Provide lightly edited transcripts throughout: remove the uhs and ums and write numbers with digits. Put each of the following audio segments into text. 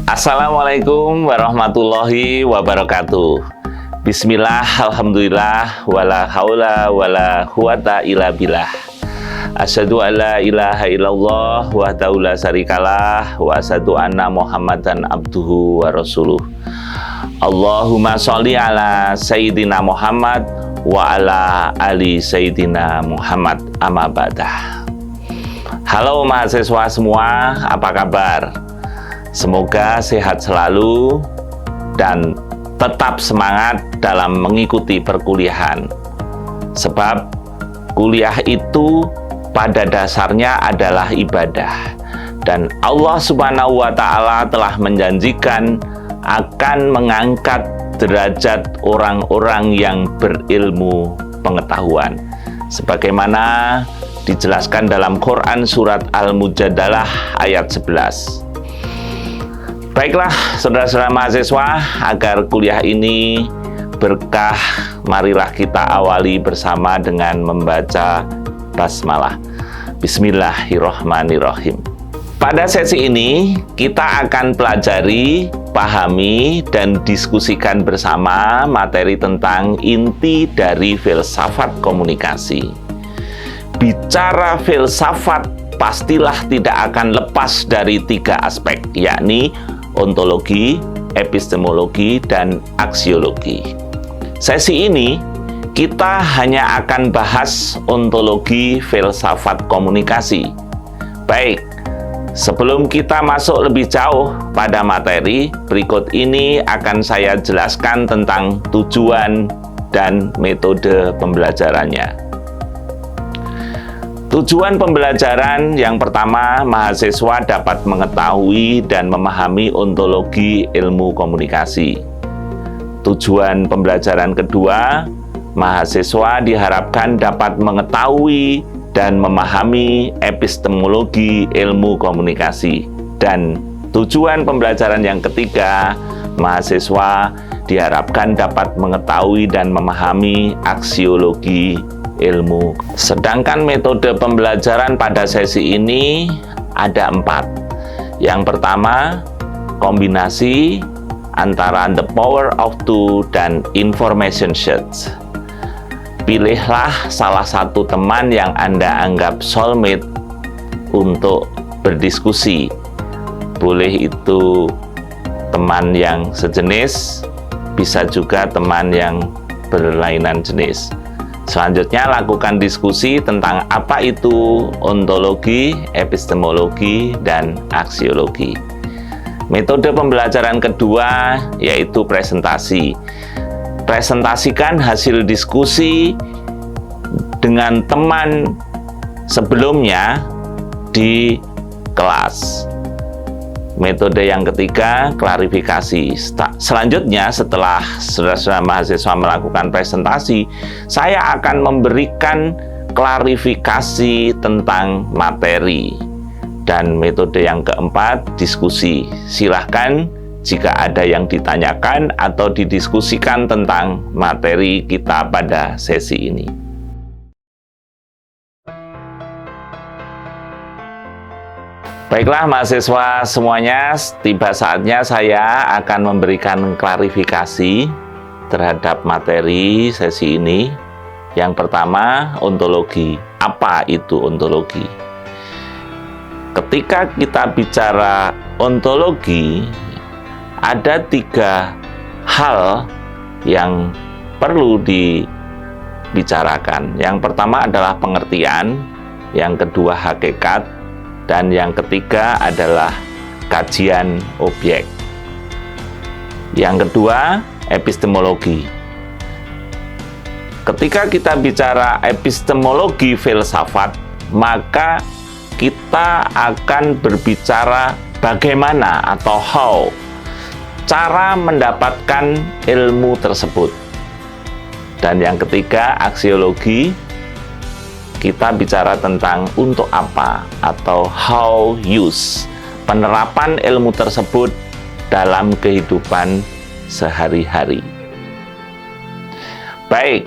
Assalamualaikum warahmatullahi wabarakatuh. Bismillah, alhamdulillah, wala haula wala quwata illa billah. Asyhadu an la ilaha illallah wahdahu la syarikalah wa asyhadu anna Muhammadan abduhu wa rasuluh. Allahumma sholli ala sayyidina Muhammad wa ala ali sayyidina Muhammad, amma ba'dah. Halo mahasiswa semua, apa kabar? Semoga sehat selalu dan tetap semangat dalam mengikuti perkuliahan. Sebab kuliah itu pada dasarnya adalah ibadah. Dan Allah Subhanahu wa Ta'ala telah menjanjikan akan mengangkat derajat orang-orang yang berilmu pengetahuan. Sebagaimana dijelaskan dalam Quran surat Al-Mujadalah ayat 11. Baiklah, saudara-saudara mahasiswa, agar kuliah ini berkah, marilah kita awali bersama dengan membaca basmalah. Bismillahirrahmanirrahim. Pada sesi ini, kita akan pelajari, pahami, dan diskusikan bersama materi tentang inti dari filsafat komunikasi. Bicara filsafat, pastilah tidak akan lepas dari 3 aspek, yakni ontologi, epistemologi, dan aksiologi. Sesi ini kita hanya akan bahas ontologi filsafat komunikasi. Baik, sebelum kita masuk lebih jauh pada materi, berikut ini akan saya jelaskan tentang tujuan dan metode pembelajarannya. Tujuan pembelajaran yang pertama, mahasiswa dapat mengetahui dan memahami ontologi ilmu komunikasi. Tujuan pembelajaran kedua, mahasiswa diharapkan dapat mengetahui dan memahami epistemologi ilmu komunikasi. Dan tujuan pembelajaran yang ketiga, mahasiswa diharapkan dapat mengetahui dan memahami aksiologi ilmu. Sedangkan metode pembelajaran pada sesi ini ada 4. Yang pertama, kombinasi antara the power of two dan information sheets. Pilihlah salah satu teman yang Anda anggap soulmate untuk berdiskusi. Boleh itu teman yang sejenis, bisa juga teman yang berlainan jenis. Selanjutnya, lakukan diskusi tentang apa itu ontologi, epistemologi, dan aksiologi. Metode pembelajaran kedua yaitu presentasi. Presentasikan hasil diskusi dengan teman sebelumnya di kelas. Metode yang ketiga, klarifikasi. Selanjutnya, setelah saudara-saudara mahasiswa melakukan presentasi, saya akan memberikan klarifikasi tentang materi. Dan metode yang keempat, diskusi. Silahkan jika ada yang ditanyakan atau didiskusikan tentang materi kita pada sesi ini. Baiklah mahasiswa semuanya, tiba saatnya saya akan memberikan klarifikasi terhadap materi sesi ini. Yang pertama, ontologi. Apa itu ontologi? Ketika kita bicara ontologi, ada 3 hal yang perlu dibicarakan. Yang pertama adalah pengertian, yang kedua hakikat, dan yang ketiga adalah kajian objek. Yang kedua, epistemologi. Ketika kita bicara epistemologi filsafat, maka kita akan berbicara bagaimana atau how, cara mendapatkan ilmu tersebut. Dan yang ketiga, aksiologi. Kita bicara tentang untuk apa atau how use, penerapan ilmu tersebut dalam kehidupan sehari-hari. Baik,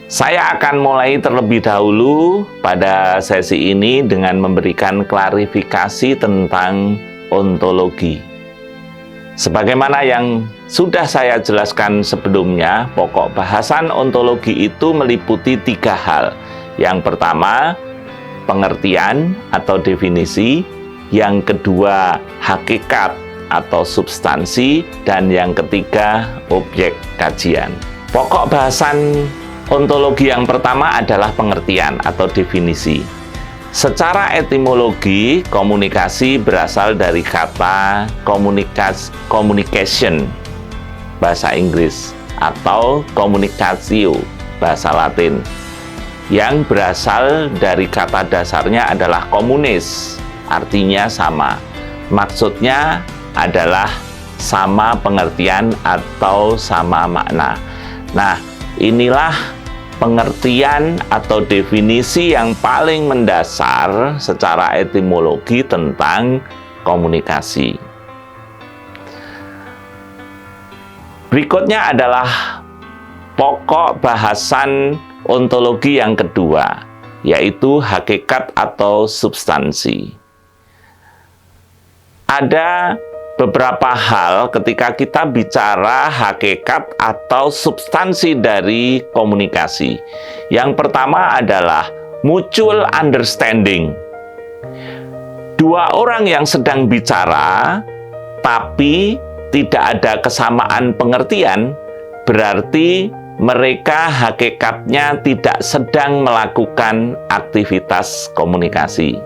saya akan mulai terlebih dahulu pada sesi ini dengan memberikan klarifikasi tentang ontologi. Sebagaimana yang sudah saya jelaskan sebelumnya, pokok bahasan ontologi itu meliputi 3 hal. Yang pertama, pengertian atau definisi. Yang kedua, hakikat atau substansi. Dan yang ketiga, objek kajian. Pokok bahasan ontologi yang pertama adalah pengertian atau definisi. Secara etimologi, komunikasi berasal dari kata communication, bahasa Inggris, atau communicatio, bahasa Latin, yang berasal dari kata dasarnya adalah communis, artinya sama. Maksudnya adalah sama pengertian atau sama makna. Nah, inilah pengertian atau definisi yang paling mendasar secara etimologi tentang komunikasi. Berikutnya adalah pokok bahasan ontologi yang kedua, yaitu hakikat atau substansi. Ada beberapa hal ketika kita bicara hakikat atau substansi dari komunikasi. Yang pertama adalah mutual understanding. Dua orang yang sedang bicara, tapi tidak ada kesamaan pengertian, berarti mereka hakikatnya tidak sedang melakukan aktivitas komunikasi.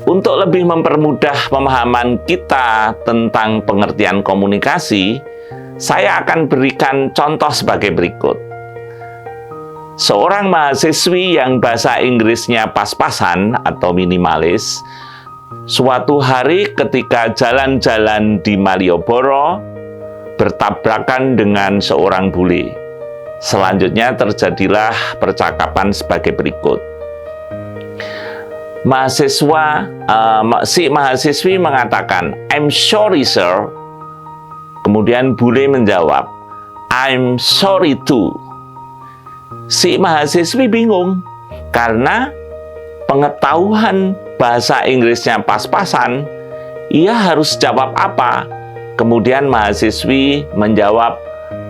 Untuk lebih mempermudah pemahaman kita tentang pengertian komunikasi, saya akan berikan contoh sebagai berikut. Seorang mahasiswi yang bahasa Inggrisnya pas-pasan atau minimalis, suatu hari ketika jalan-jalan di Malioboro, bertabrakan dengan seorang bule. Selanjutnya terjadilah percakapan sebagai berikut. Si mahasiswi mengatakan, "I'm sorry, sir." Kemudian bule menjawab, "I'm sorry too." Si mahasiswi bingung karena pengetahuan bahasa Inggrisnya pas-pasan, ia harus jawab apa? Kemudian mahasiswi menjawab,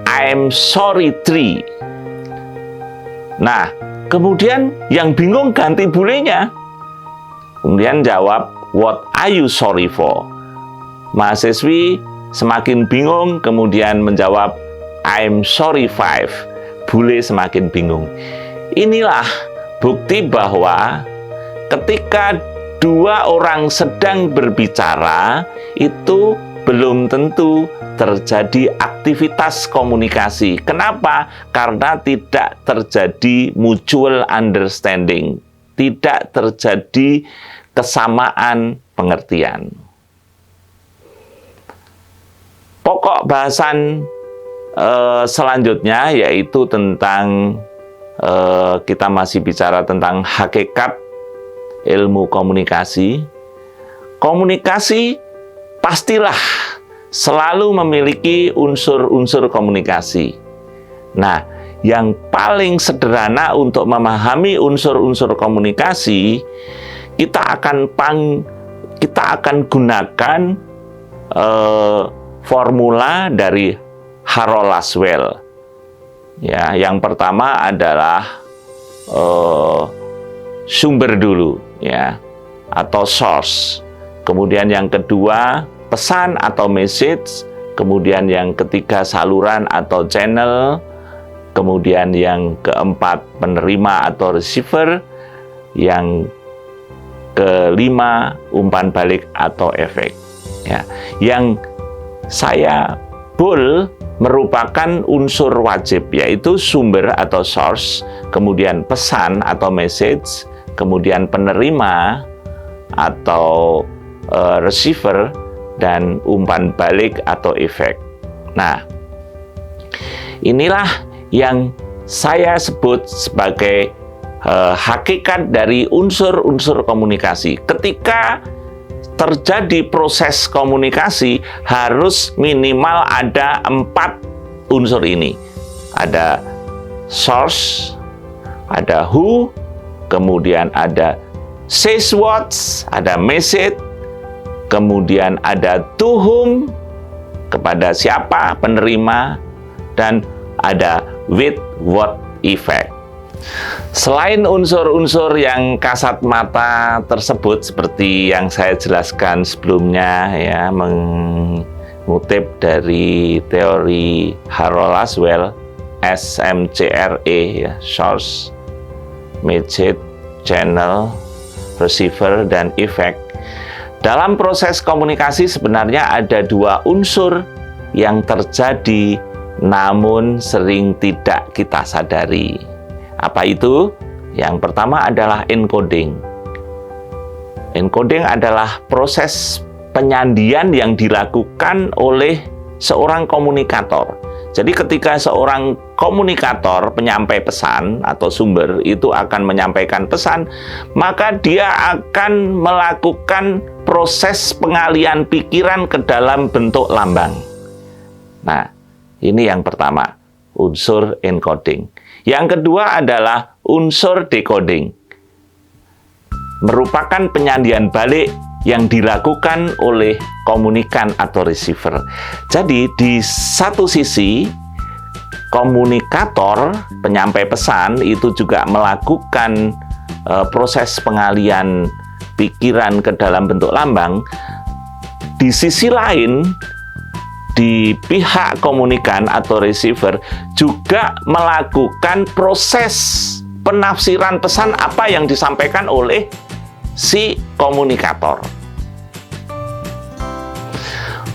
"I'm sorry three." Nah, kemudian yang bingung ganti bulenya. Kemudian jawab, "What are you sorry for?" Mahasiswi semakin bingung, kemudian menjawab, "I'm sorry five." Bule semakin bingung. Inilah bukti bahwa ketika dua orang sedang berbicara, itu belum tentu terjadi aktivitas komunikasi. Kenapa? Karena tidak terjadi mutual understanding. Tidak terjadi kesamaan pengertian. Pokok bahasan selanjutnya yaitu tentang kita masih bicara tentang hakikat ilmu komunikasi. Komunikasi pastilah selalu memiliki unsur-unsur komunikasi. Nah, yang paling sederhana untuk memahami unsur-unsur komunikasi, kita akan gunakan formula dari Harold Laswell. Ya, yang pertama adalah sumber dulu, ya, atau source. Kemudian yang kedua pesan atau message. Kemudian yang ketiga saluran atau channel. Kemudian yang keempat penerima atau receiver, yang kelima umpan balik atau efek. Ya, yang saya merupakan unsur wajib, yaitu sumber atau source, kemudian pesan atau message, kemudian penerima atau receiver, dan umpan balik atau efek. Nah, inilah yang saya sebut sebagai hakikat dari unsur-unsur komunikasi. Ketika terjadi proses komunikasi, harus minimal ada 4 unsur ini. Ada source, ada who, kemudian ada says what, ada message, kemudian ada to whom, kepada siapa penerima, dan ada with what effect. Selain unsur-unsur yang kasat mata tersebut seperti yang saya jelaskan sebelumnya ya, mengutip dari teori Harold Laswell, SMCRE ya, source, message, channel, receiver, dan effect. Dalam proses komunikasi sebenarnya ada dua unsur yang terjadi namun sering tidak kita sadari. Apa itu? Yang pertama adalah encoding. Encoding adalah proses penyandian yang dilakukan oleh seorang komunikator. Jadi ketika seorang komunikator, penyampai pesan atau sumber itu akan menyampaikan pesan, maka dia akan melakukan proses pengalian pikiran ke dalam bentuk lambang. Nah, ini yang pertama, unsur encoding. Yang kedua adalah unsur decoding. Merupakan penyandian balik yang dilakukan oleh komunikan atau receiver. Jadi di satu sisi komunikator, penyampai pesan itu juga melakukan proses pengalian pikiran ke dalam bentuk lambang. Di sisi lain, di pihak komunikan atau receiver juga melakukan proses penafsiran pesan apa yang disampaikan oleh si komunikator.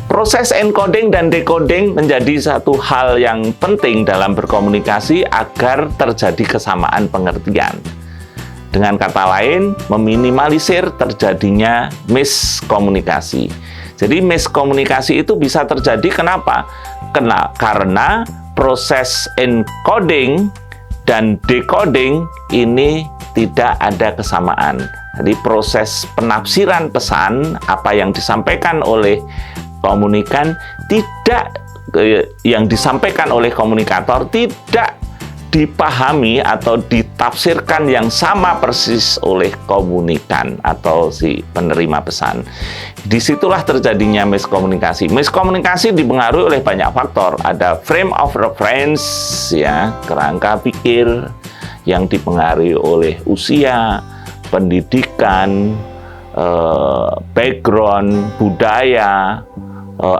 Proses encoding dan decoding menjadi satu hal yang penting dalam berkomunikasi agar terjadi kesamaan pengertian. Dengan kata lain, meminimalisir terjadinya miskomunikasi. Jadi miskomunikasi itu bisa terjadi kenapa? Karena proses encoding dan decoding ini tidak ada kesamaan. Jadi proses penafsiran pesan apa yang disampaikan oleh komunikan yang disampaikan oleh komunikator tidak dipahami atau ditafsirkan yang sama persis oleh komunikan atau si penerima pesan. Disitulah terjadinya miskomunikasi. Miskomunikasi dipengaruhi oleh banyak faktor. Ada frame of reference, ya, kerangka pikir yang dipengaruhi oleh usia, pendidikan, background, budaya,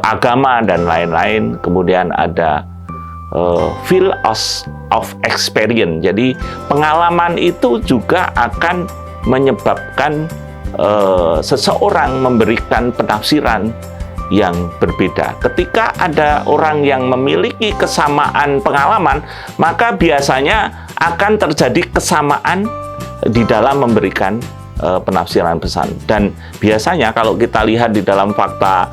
agama, dan lain-lain. Kemudian ada feel of experience. Jadi pengalaman itu juga akan menyebabkan seseorang memberikan penafsiran yang berbeda. Ketika ada orang yang memiliki kesamaan pengalaman, maka biasanya akan terjadi kesamaan di dalam memberikan penafsiran pesan. Dan biasanya kalau kita lihat di dalam fakta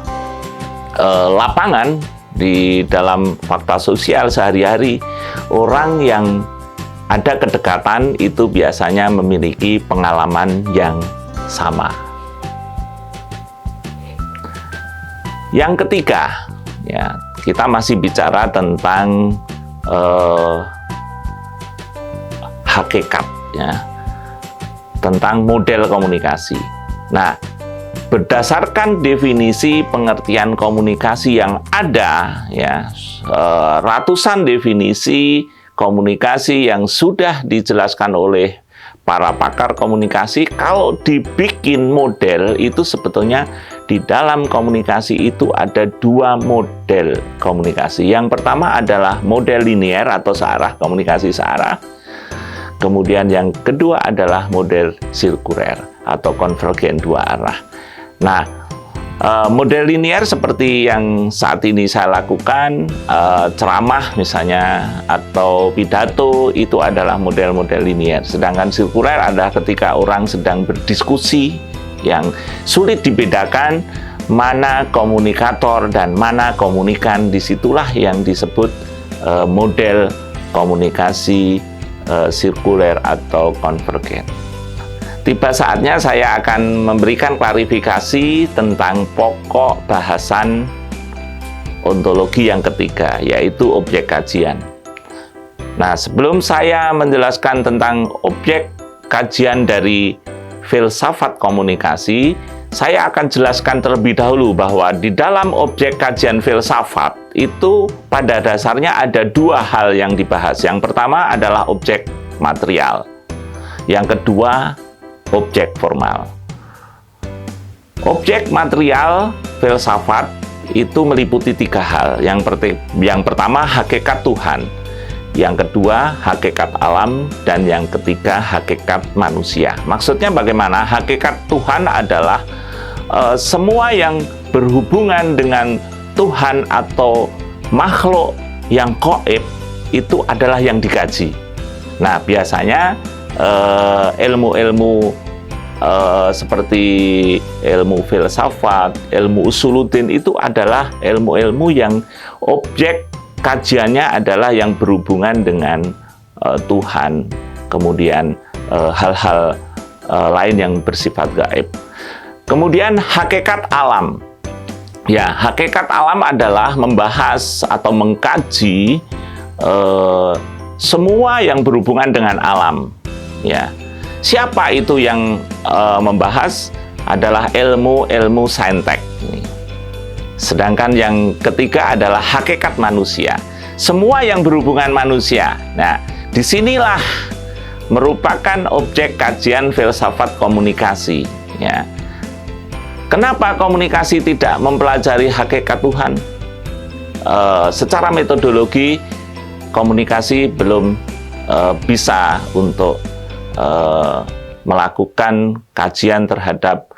lapangan, di dalam fakta sosial sehari-hari, orang yang ada kedekatan itu biasanya memiliki pengalaman yang sama. Yang ketiga, ya, kita masih bicara tentang hakikat, ya, tentang model komunikasi. Nah, berdasarkan definisi pengertian komunikasi yang ada, ya, ratusan definisi komunikasi yang sudah dijelaskan oleh para pakar komunikasi, kalau dibikin model itu sebetulnya di dalam komunikasi itu ada dua model komunikasi. Yang pertama adalah model linear atau searah, komunikasi searah. Kemudian yang kedua adalah model sirkuler atau konvergen dua arah. Nah, model linear seperti yang saat ini saya lakukan, ceramah misalnya atau pidato, itu adalah model-model linear. Sedangkan sirkuler adalah ketika orang sedang berdiskusi yang sulit dibedakan mana komunikator dan mana komunikan. Disitulah yang disebut model komunikasi sirkuler atau konvergen. Tiba saatnya saya akan memberikan klarifikasi tentang pokok bahasan ontologi yang ketiga, yaitu objek kajian. Nah, sebelum saya menjelaskan tentang objek kajian dari filsafat komunikasi, saya akan jelaskan terlebih dahulu bahwa di dalam objek kajian filsafat itu pada dasarnya ada dua hal yang dibahas. Yang pertama adalah objek material. Yang kedua, objek formal. Objek material filsafat itu meliputi tiga hal. Yang pertama, hakikat Tuhan. Yang kedua, hakikat alam. Dan yang ketiga, hakikat manusia. Maksudnya bagaimana? Hakikat Tuhan adalah semua yang berhubungan dengan Tuhan atau makhluk yang gaib itu adalah yang dikaji. Nah, biasanya ilmu-ilmu seperti ilmu filsafat, ilmu usuluddin itu adalah ilmu-ilmu yang objek kajiannya adalah yang berhubungan dengan Tuhan, kemudian hal-hal lain yang bersifat gaib. Kemudian hakikat alam. Ya, hakikat alam adalah membahas atau mengkaji semua yang berhubungan dengan alam. Ya, siapa itu yang membahas? Adalah ilmu saintek. Sedangkan yang ketiga adalah hakikat manusia. Semua yang berhubungan manusia. Nah, disinilah merupakan objek kajian filsafat komunikasi. Ya. Kenapa komunikasi tidak mempelajari hakikat Tuhan? Secara metodologi, komunikasi belum bisa untuk melakukan kajian terhadap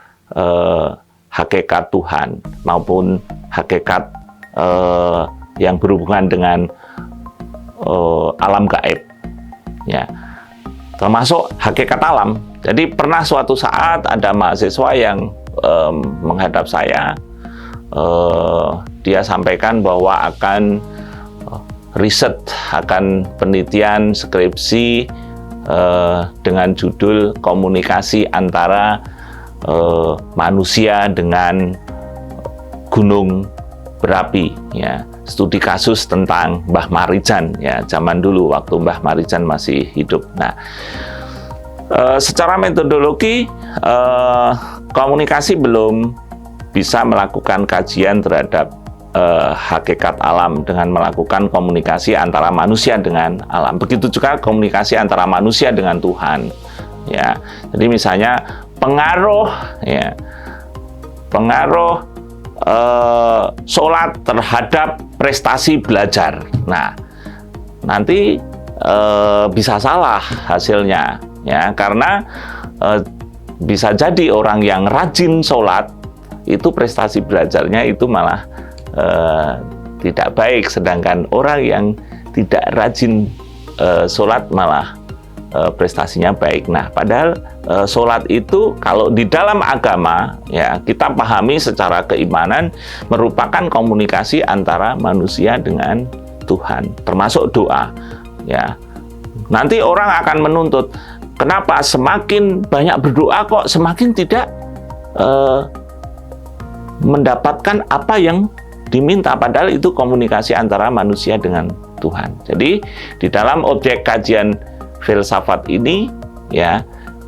hakikat Tuhan maupun hakikat yang berhubungan dengan alam gaib, ya, termasuk hakikat alam. Jadi pernah suatu saat ada mahasiswa yang menghadap saya, dia sampaikan bahwa akan riset, akan penelitian skripsi dengan judul komunikasi antara manusia dengan gunung berapi, ya, studi kasus tentang Mbah Marijan, ya, zaman dulu waktu Mbah Marijan masih hidup. Nah, secara metodologi komunikasi belum bisa melakukan kajian terhadap hakikat alam dengan melakukan komunikasi antara manusia dengan alam. Begitu juga komunikasi antara manusia dengan Tuhan, ya. Jadi misalnya pengaruh sholat terhadap prestasi belajar. Nah, nanti bisa salah hasilnya, ya, karena bisa jadi orang yang rajin sholat itu prestasi belajarnya itu malah tidak baik, sedangkan orang yang tidak rajin sholat malah prestasinya baik. Nah, padahal sholat itu kalau di dalam agama, ya, kita pahami secara keimanan merupakan komunikasi antara manusia dengan Tuhan, termasuk doa, ya. Nanti orang akan menuntut, kenapa semakin banyak berdoa kok semakin tidak mendapatkan apa yang diminta, padahal itu komunikasi antara manusia dengan Tuhan. Jadi di dalam objek kajian filsafat ini, ya,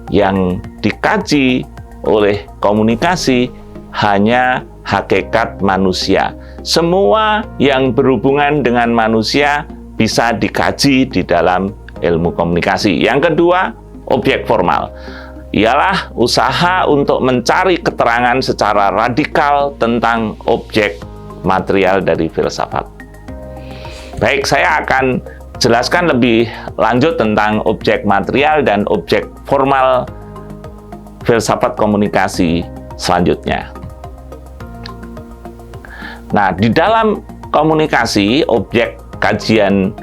yang dikaji oleh komunikasi hanya hakikat manusia. Semua yang berhubungan dengan manusia bisa dikaji di dalam ilmu komunikasi. Yang kedua, objek formal. Ialah usaha untuk mencari keterangan secara radikal tentang objek material dari filsafat. Baik, saya akan jelaskan lebih lanjut tentang objek material dan objek formal filsafat komunikasi selanjutnya. Nah, di dalam komunikasi, objek kajian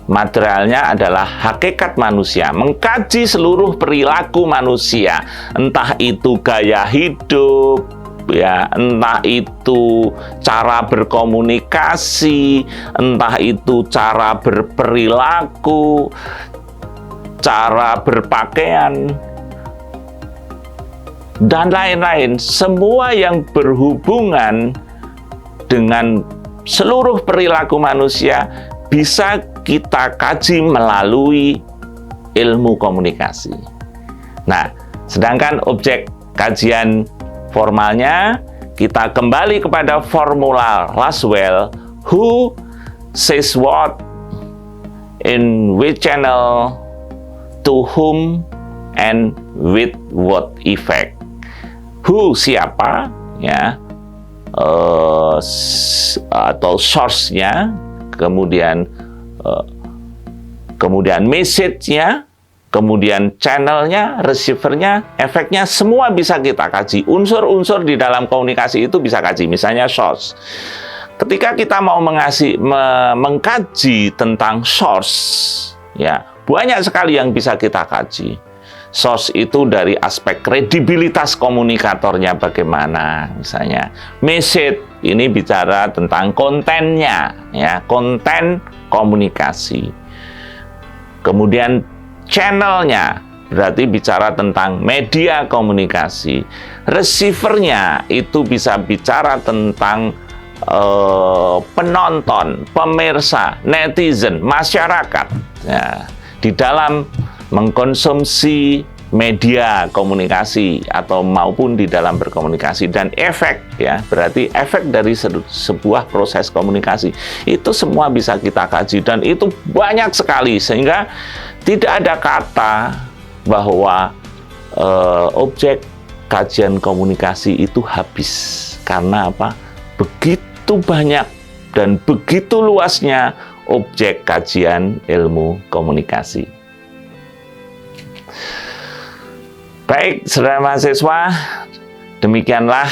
materialnya adalah hakikat manusia, mengkaji seluruh perilaku manusia, entah itu gaya hidup, ya, entah itu cara berkomunikasi, entah itu cara berperilaku, cara berpakaian, dan lain-lain. Semua yang berhubungan dengan seluruh perilaku manusia bisa kita kaji melalui ilmu komunikasi. Nah, sedangkan objek kajian Formalnya, kita kembali kepada formula Lasswell, who says what, in which channel, to whom, and with what effect. Who, siapa, ya, atau source-nya, kemudian message-nya, kemudian channel-nya, receiver-nya, efeknya, semua bisa kita kaji. Unsur-unsur di dalam komunikasi itu bisa kaji. Misalnya source. Ketika kita mau mengkaji tentang source, ya, banyak sekali yang bisa kita kaji. Source itu dari aspek kredibilitas komunikatornya bagaimana, misalnya. Message ini bicara tentang kontennya, ya, konten komunikasi. Kemudian channelnya berarti bicara tentang media komunikasi. Receivernya itu bisa bicara tentang penonton, pemirsa, netizen, masyarakat, ya, di dalam mengkonsumsi media komunikasi atau maupun di dalam berkomunikasi. Dan efek, ya, berarti efek dari sebuah proses komunikasi itu semua bisa kita kaji, dan itu banyak sekali sehingga tidak ada kata bahwa objek kajian komunikasi itu habis. Karena apa? Begitu banyak dan begitu luasnya objek kajian ilmu komunikasi. Baik, saudara mahasiswa, demikianlah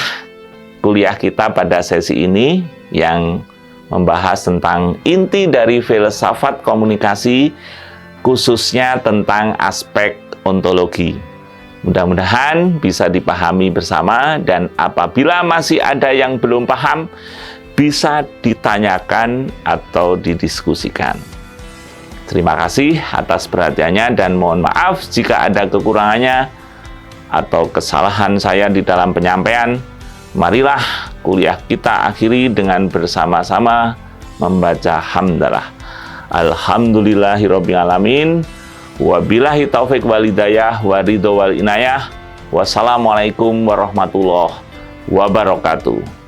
kuliah kita pada sesi ini yang membahas tentang inti dari filsafat komunikasi, khususnya tentang aspek ontologi. Mudah-mudahan bisa dipahami bersama, dan apabila masih ada yang belum paham, bisa ditanyakan atau didiskusikan. Terima kasih atas perhatiannya, dan mohon maaf jika ada kekurangannya atau kesalahan saya di dalam penyampaian. Marilah kuliah kita akhiri dengan bersama-sama membaca hamdalah. Alhamdulillahirabbil alamin. Wabillahi taufik wal hidayah wa ridho wal inayah. Wassalamualaikum warahmatullahi wabarakatuh.